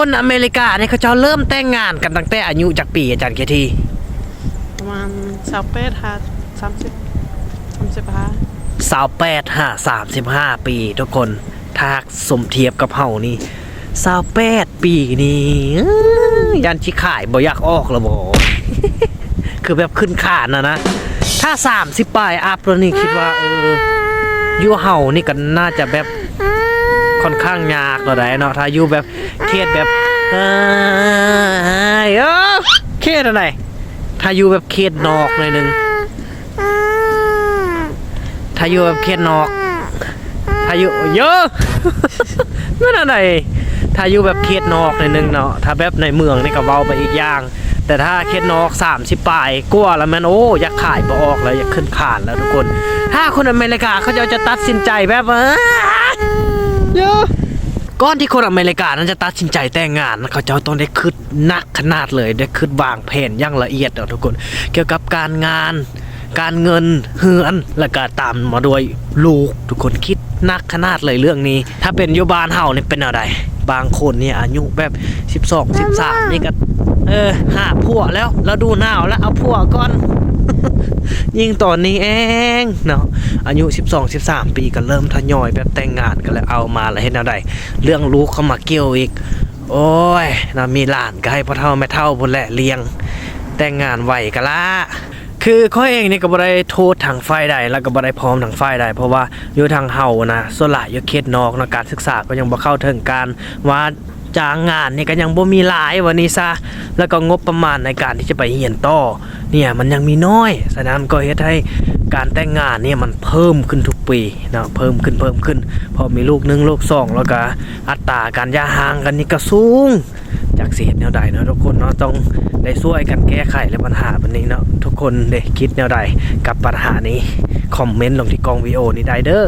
คนอเมริกาเนี่ยเขาจะเริ่มแต่งงานกันตั้งแต่อายุจากปีอาจารย์เคทีประมาณ28-35 ปีทุกคนถ้าสมเทียบกับเฮานี่28 ปีนี่ยันชิขายบ่อยากออกแล้วบ่ คือแบบขึ้นขานนะถ้า30ปลายอัพแล้วนี่คิดว่าอยู่เฮานี่ก็น่าจะแบบค่อนข้างยากต่อได้เนาะถ้าอยู่แบบเครียดแบบเครียดอะไรถ้าอยู่แบบเครียดนอกหน่อยนึงถ้าอยู่แบบเครียดนอกถ้าอยู่เยอะ นั่นอะไรถ้าอยู่แบบเครียดนอกหน่อยนึงเนาะถ้าแบบในเมืองนี่ก็เว้าไปอีกอย่างแต่ถ้าเครียดนอก30ปลายกลัวแล้วมันอยากขายบ่ออกแล้วอยากขึ้นขานแล้วทุกคนถ้าคนอเมริกาเขาจะตัดสินใจแบบเยอะก่อนที่คนอเมริกานั้นจะตัดสินใจแต่งงานเขาจะต้องได้คิดหนักขนาดเลยได้คิดวางแผนอย่างละเอียดทุกคนเกี่ยวกับการงานการเงินเฮือนและก็ตามมาด้วยลูกทุกคนคิดหนักขนาดเลยเรื่องนี้ถ้าเป็นอยู่บ้านเฮานี่เป็นอะไรบางคนเนี่ยอายุแบบ12-13นี่ก็หาผัวแล้วดูหนาวแล้วเอาผัวก่อน ยิ่งตอนนี้เองเนาะอายุ12-13 ปีก็เริ่มทยอยแบบแต่งงานกันแล้วเอามาแล้วเฮ็ดแนวใดเรื่องลูกเข้ามาเกี่ยวอีกโอ้ยนะมีหลานก็ให้พ่อเฒ่าแม่เฒ่าพุ่นแหละเลี้ยงแต่งงานไวกะละคือข้อเองนี่ก็บ่ได้โทษทางฝ่ายใดแล้วก็บ่ได้พร้อมทางฝ่ายใดเพราะว่าอยู่ทางเฮานะส่วนหลายอยู่เขตนอกนะการศึกษาก็ยังบ่เข้าถึงการว่าจ้างงานนี่ก็ยังบ่มีหลายวันนี้ซะแล้วก็งบประมาณในการที่จะไปเรียนต่อเนี่ยมันยังมีน้อยฉะนั้นก็เฮ็ดให้การแต่งงานเนี่ยมันเพิ่มขึ้นทุกปีนะเพิ่มขึ้นพอมีลูก1ลูก2แล้วก็อัตราการหย่าห่างกันนี่ก็สูงจากสิเฮ็ดแนวใดเนาะทุกคนเนาะต้องได้ช่วยกันแก้ไขและปัญหาแบบนี้เนาะทุกคนได้คิดแนวใดกับปัญหานี้คอมเมนต์ลงที่กองวิดีโอนี้ได้เด้อ